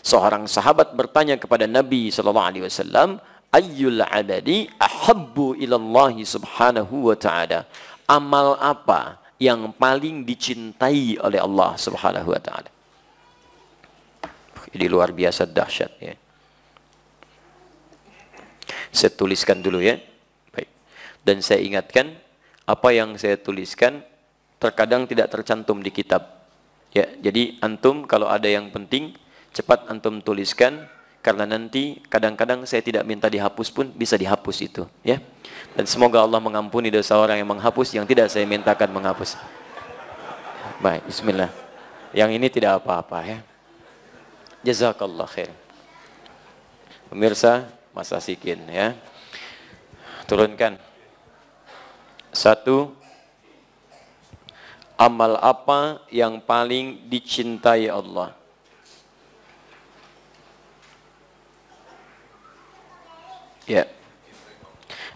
Seorang sahabat bertanya kepada Nabi SAW, ayyul abadi ahabbu ilallahi subhanahu wa ta'ala. Amal apa yang paling dicintai oleh Allah subhanahu wa ta'ala? Ini luar biasa dahsyat ya. Saya tuliskan dulu ya. Baik. Dan saya ingatkan, apa yang saya tuliskan terkadang tidak tercantum di kitab. Ya, jadi antum kalau ada yang penting cepat antum tuliskan, karena nanti kadang-kadang saya tidak minta dihapus pun bisa dihapus itu, ya. Dan semoga Allah mengampuni dosa orang yang menghapus yang tidak saya mintakan menghapus. Baik, bismillah. Yang ini tidak apa-apa ya. Jazakallah khair. Pemirsa, Mas Asikin ya. Turunkan. 1. Amal apa yang paling dicintai Allah? Ya.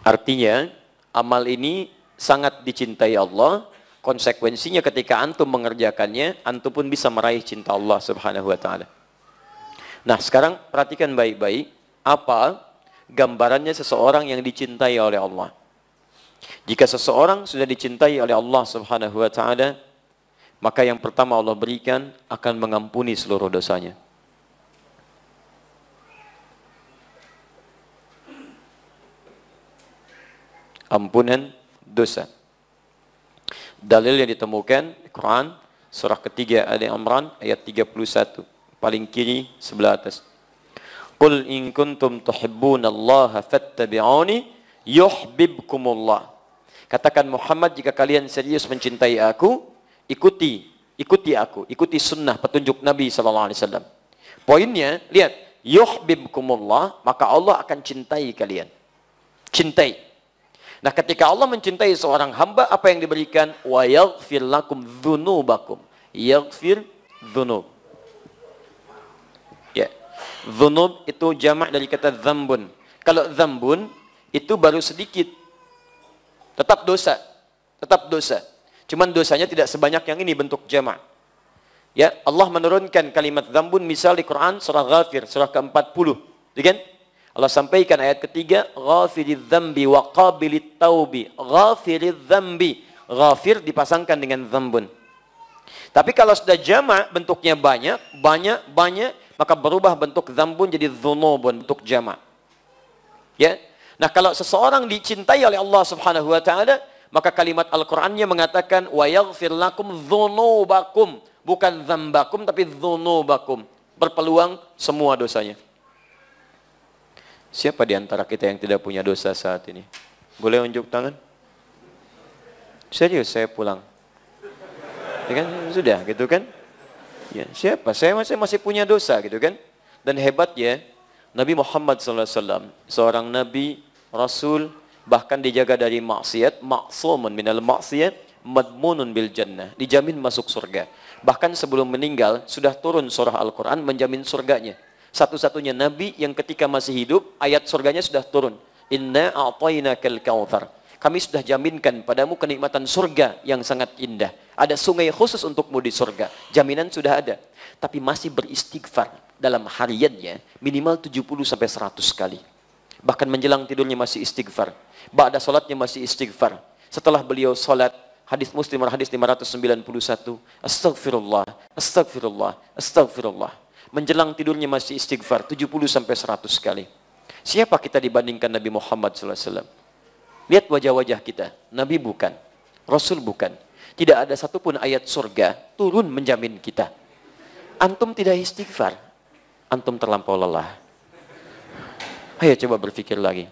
Artinya, amal ini sangat dicintai Allah. Konsekuensinya ketika antum mengerjakannya, antum pun bisa meraih cinta Allah Subhanahu wa taala. Nah, sekarang perhatikan baik-baik apa gambarannya seseorang yang dicintai oleh Allah. Jika seseorang sudah dicintai oleh Allah Subhanahu wa taala, maka yang pertama Allah berikan akan mengampuni seluruh dosanya. Ampunan dosa. Dalil yang ditemukan di Quran surah ketiga Ali Imran ayat 31, paling kiri sebelah atas. Qul in kuntum tuhibbunallaha fattabi'uni yuhibbukumullah. Katakan Muhammad, jika kalian serius mencintai aku, ikuti aku, ikuti sunnah petunjuk Nabi SAW. Poinnya, lihat, yuhibbukumullah, maka Allah akan cintai kalian. Cintai. Nah, ketika Allah mencintai seorang hamba, apa yang diberikan? Wa yaghfir lakum dzunubakum. Yaghfir dzunub. Ya. Dzunub itu jamak dari kata dzambun. Kalau dzambun itu baru sedikit. Tetap dosa. Tetap dosa. Cuman dosanya tidak sebanyak yang ini bentuk jamak. Ya, Allah menurunkan kalimat dzambun misal di Quran surah Ghafir, surah ke-40. Kan? Allah sampaikan ayat ketiga, ghafiriz dzambi wa qabilit taubi. Ghafiriz dzambi. Ghafir dipasangkan dengan dzambun. Tapi kalau sudah jamak bentuknya banyak, maka berubah bentuk dzambun jadi dzunubun, bentuk jamak. Ya. Nah, kalau seseorang dicintai oleh Allah Subhanahu wa taala, maka kalimat Al-Qur'annya mengatakan wa yaghfir lakum dzunubakum, bukan dzambakum tapi dzunubakum. Berpeluang semua dosanya. Siapa di antara kita yang tidak punya dosa saat ini? Boleh unjuk tangan? Serius, saya pulang. Ya kan? Sudah, gitu kan? Ya, siapa? Saya masih punya dosa, gitu kan? Dan hebatnya, Nabi Muhammad SAW, seorang Nabi, Rasul, bahkan dijaga dari maksiat, ma'sumun minal maksiat, madmunun bil jannah, dijamin masuk surga. Bahkan sebelum meninggal, sudah turun surah Al-Quran menjamin surganya. Satu-satunya Nabi yang ketika masih hidup, ayat surganya sudah turun. Inna a'tainakal kautsar. Kami sudah jaminkan padamu kenikmatan surga yang sangat indah. Ada sungai khusus untukmu di surga. Jaminan sudah ada. Tapi masih beristighfar dalam hariannya minimal 70-100 kali. Bahkan menjelang tidurnya masih istighfar. Ba'da salatnya masih istighfar. Setelah beliau salat, hadis Muslim hadis 591, astagfirullah, astagfirullah, astagfirullah. Menjelang tidurnya masih istighfar 70-100 kali. Siapa kita dibandingkan Nabi Muhammad SAW? Lihat wajah-wajah kita. Nabi bukan, Rasul bukan. Tidak ada satupun ayat surga turun menjamin kita. Antum tidak istighfar, antum terlampau lelah. Ayo coba berpikir lagi.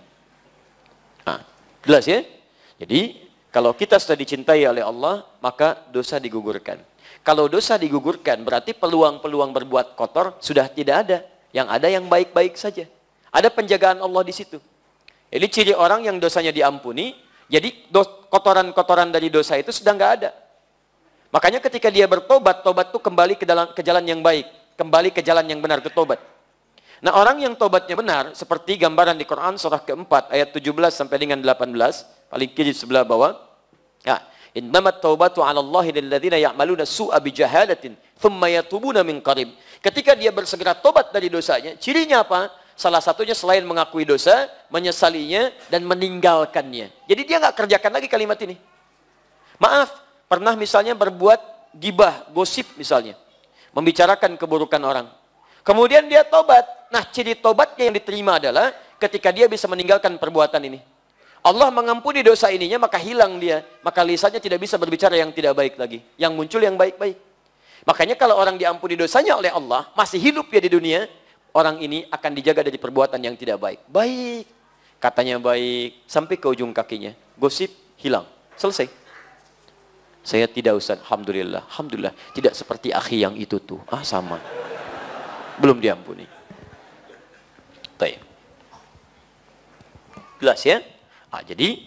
Nah, jelas ya? Jadi, kalau kita sudah dicintai oleh Allah, maka dosa digugurkan. Kalau dosa digugurkan, berarti peluang-peluang berbuat kotor sudah tidak ada. Yang ada yang baik-baik saja. Ada penjagaan Allah di situ. Ini ciri orang yang dosanya diampuni, jadi kotoran-kotoran dari dosa itu sudah nggak ada. Makanya ketika dia bertobat, tobat itu kembali ke jalan yang baik. Kembali ke jalan yang benar, ke tobat. Nah, orang yang tobatnya benar, seperti gambaran di Quran surah keempat, ayat 17 sampai dengan 18, paling kiri sebelah bawah. Ya, innamat taubatu 'ala Allahi lilladzina ya'maluna su'a bijahalatin, thumma yatubuna min qarib. Ketika dia bersegera tobat dari dosanya, cirinya apa? Salah satunya selain mengakui dosa, menyesalinya, dan meninggalkannya. Jadi dia nggak kerjakan lagi kalimat ini. Maaf, pernah misalnya berbuat gibah, gosip misalnya. Membicarakan keburukan orang. Kemudian dia tobat. Nah, ciri tobatnya yang diterima adalah ketika dia bisa meninggalkan perbuatan ini. Allah mengampuni dosa ininya, maka hilang dia. Maka lisannya tidak bisa berbicara yang tidak baik lagi. Yang muncul yang baik-baik. Makanya kalau orang diampuni dosanya oleh Allah, masih hidup ya di dunia, orang ini akan dijaga dari perbuatan yang tidak baik. Baik, katanya baik, sampai ke ujung kakinya. Gosip, hilang. Selesai. Saya tidak Ustaz, Alhamdulillah. Alhamdulillah, tidak seperti akhi yang itu tuh. Ah, sama. Belum diampuni. Baik. Jelas ya? Ah, jadi,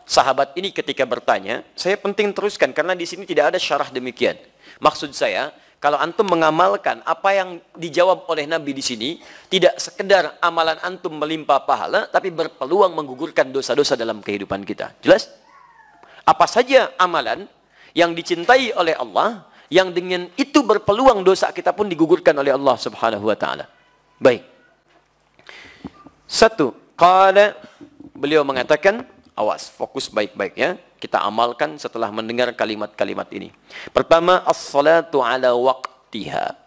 sahabat ini ketika bertanya, saya penting teruskan, karena di sini tidak ada syarah demikian. Maksud saya, kalau antum mengamalkan apa yang dijawab oleh Nabi di sini, tidak sekedar amalan antum melimpah pahala, tapi berpeluang menggugurkan dosa-dosa dalam kehidupan kita. Jelas? Apa saja amalan yang dicintai oleh Allah, yang dengan itu berpeluang dosa kita pun digugurkan oleh Allah Subhanahu wa taala. Baik. Satu, qala, beliau mengatakan, awas, fokus baik-baik ya. Kita amalkan setelah mendengar kalimat-kalimat ini. Pertama, as-salatu ala waqtiha.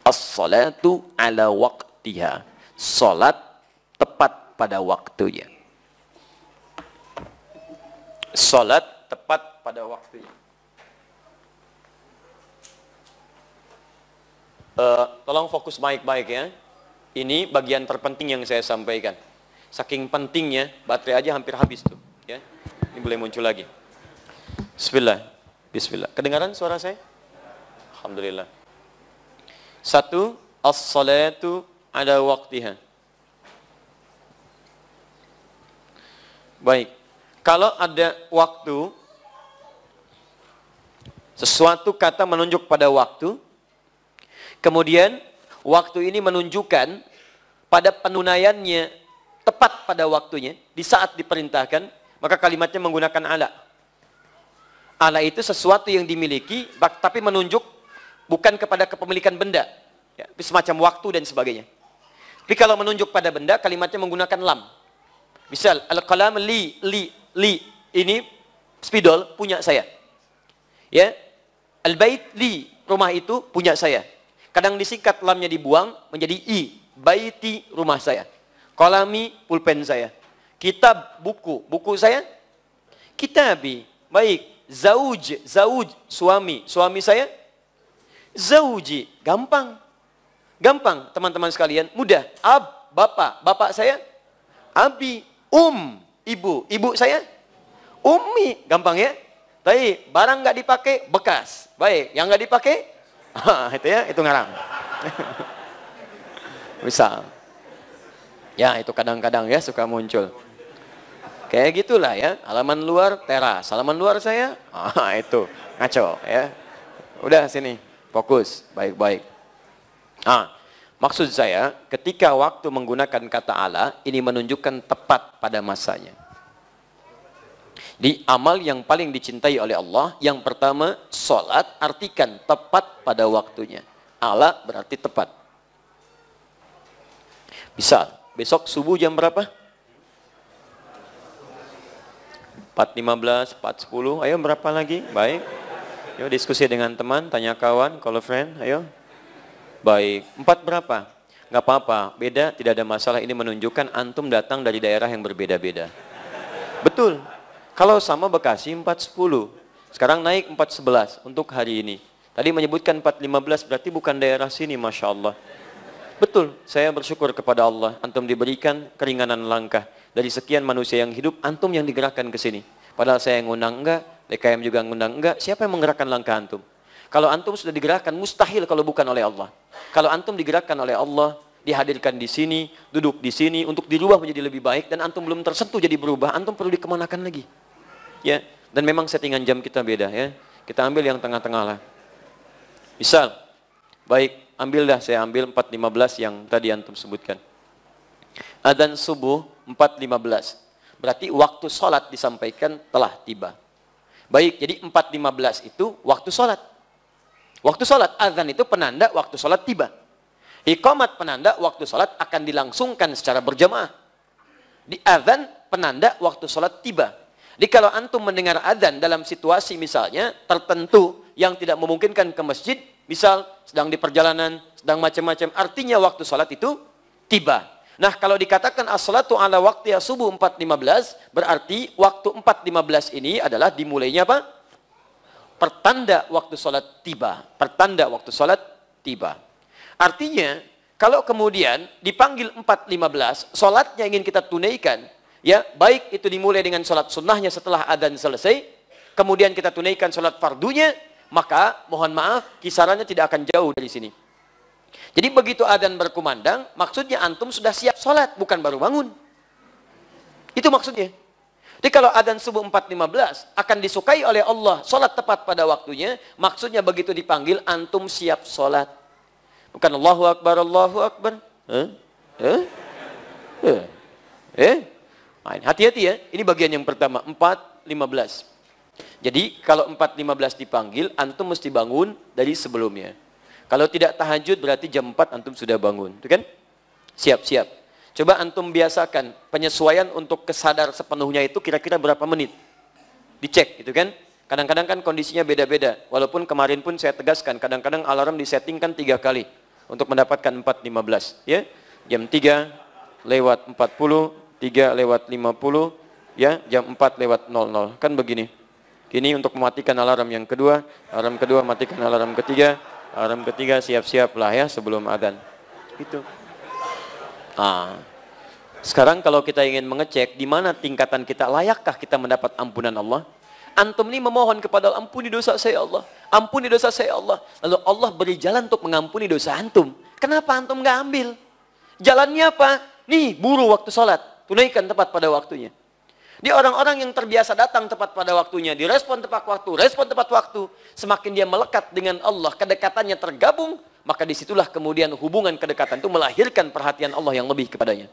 As-salatu ala waqtiha. Salat tepat pada waktunya. Salat tepat pada waktunya. Tolong fokus baik-baik ya. Ini bagian terpenting yang saya sampaikan. Saking pentingnya, baterai aja hampir habis tuh. Ya. Ini boleh muncul lagi. Bismillah. Bismillah. Kedengaran suara saya? Alhamdulillah. Satu, as-salatu ala waqtiha. Baik. Kalau ada waktu, sesuatu kata menunjuk pada waktu, kemudian waktu ini menunjukkan pada penunaiannya tepat pada waktunya, di saat diperintahkan, maka kalimatnya menggunakan ala. Ala itu sesuatu yang dimiliki, tapi menunjuk bukan kepada kepemilikan benda. Ya, semacam waktu dan sebagainya. Tapi kalau menunjuk pada benda, kalimatnya menggunakan lam. Misal, al-qalam li. Ini spidol punya saya. Ya, al-bait li, rumah itu punya saya. Kadang disingkat lamnya dibuang menjadi i, baiti, rumah saya. Qalami, pulpen saya. Kitab, buku saya. Kitabi, baik. Zauj, suami saya. Zauji, gampang. Gampang, teman-teman sekalian, mudah. Ab, bapak saya. Abi, ibu saya. Ummi, gampang ya. Baik, barang nggak dipakai, bekas. Baik, yang nggak dipakai, itu ya, itu ngarang. Misal. Ya, itu kadang-kadang ya suka muncul. Kayak gitulah ya, halaman luar teras, halaman luar saya, itu ngaco ya. Udah sini, fokus, baik-baik. Maksud saya, ketika waktu menggunakan kata ala, ini menunjukkan tepat pada masanya. Di amal yang paling dicintai oleh Allah, yang pertama, sholat, artikan tepat pada waktunya. Ala berarti tepat. Bisa. Besok subuh jam berapa? 4.15, 4.10, ayo berapa lagi? Baik. Yuk diskusi dengan teman, tanya kawan, call a friend, ayo. Baik, 4 berapa? Nggak apa-apa, beda, tidak ada masalah. Ini menunjukkan antum datang dari daerah yang berbeda-beda. Betul. Kalau sama Bekasi 4.10, sekarang naik 4.11 untuk hari ini. Tadi menyebutkan 4.15, berarti bukan daerah sini, Masya Allah. Betul, saya bersyukur kepada Allah. Antum diberikan keringanan langkah. Dari sekian manusia yang hidup, antum yang digerakkan ke sini. Padahal saya yang ngundang enggak, DKM juga ngundang enggak. Siapa yang menggerakkan langkah antum? Kalau antum sudah digerakkan, mustahil kalau bukan oleh Allah. Kalau antum digerakkan oleh Allah, dihadirkan di sini, duduk di sini, untuk dirubah menjadi lebih baik, dan antum belum tersentuh jadi berubah, antum perlu dikemanakan lagi. Ya, dan memang settingan jam kita beda ya. Kita ambil yang tengah-tengah lah. Misal, baik. Ambil dah, saya ambil 4.15 yang tadi antum sebutkan. Adzan subuh 4.15. Berarti waktu sholat disampaikan telah tiba. Baik, jadi 4.15 itu waktu sholat. Waktu sholat, adzan itu penanda waktu sholat tiba. Iqamat penanda waktu sholat akan dilangsungkan secara berjamaah. Di adzan penanda waktu sholat tiba. Jadi kalau antum mendengar adzan dalam situasi misalnya tertentu yang tidak memungkinkan ke masjid, misal sedang di perjalanan, sedang macam-macam, artinya waktu sholat itu tiba. Nah kalau dikatakan as-salatu ala waqti subuh 4.15, berarti waktu 4.15 ini adalah dimulainya apa? Pertanda waktu sholat tiba. Pertanda waktu sholat tiba. Artinya, kalau kemudian dipanggil 4.15, sholatnya ingin kita tunaikan, ya, baik itu dimulai dengan sholat sunnahnya setelah adzan selesai, kemudian kita tunaikan sholat fardunya, maka mohon maaf, kisarannya tidak akan jauh dari sini. Jadi begitu adzan berkumandang, maksudnya antum sudah siap sholat, bukan baru bangun. Itu maksudnya. Jadi kalau adzan subuh 4.15 akan disukai oleh Allah, sholat tepat pada waktunya, maksudnya begitu dipanggil, antum siap sholat. Bukan Allahu Akbar, Allahu Akbar. Hati-hati ya, ini bagian yang pertama, 4.15. Jadi kalau 4.15 dipanggil, antum mesti bangun dari sebelumnya. Kalau tidak tahajud berarti jam 4 antum sudah bangun, itu kan? Siap-siap. Coba antum biasakan penyesuaian untuk kesadar sepenuhnya itu kira-kira berapa menit. Dicek, gitu kan? Kadang-kadang kan kondisinya beda-beda. Walaupun kemarin pun saya tegaskan, kadang-kadang alarm disettingkan 3 kali untuk mendapatkan 4.15, ya. Jam 3 lewat 40, 3 lewat 50, ya, jam 4 lewat 00. Kan begini. Ini untuk mematikan alarm yang kedua, alarm kedua matikan alarm ketiga, alarm ketiga siap-siap lah ya sebelum adzan. Gitu. Sekarang kalau kita ingin mengecek di mana tingkatan kita, layakkah kita mendapat ampunan Allah? Antum ini memohon kepada Allah, ampuni dosa saya Allah, ampuni dosa saya Allah. Lalu Allah beri jalan untuk mengampuni dosa antum. Kenapa antum nggak ambil? Jalannya apa? Nih, buru waktu sholat, tunaikan tepat pada waktunya. Dia orang-orang yang terbiasa datang tepat pada waktunya, direspon tepat waktu, respon tepat waktu. Semakin dia melekat dengan Allah, kedekatannya tergabung, maka disitulah kemudian hubungan kedekatan itu melahirkan perhatian Allah yang lebih kepadanya.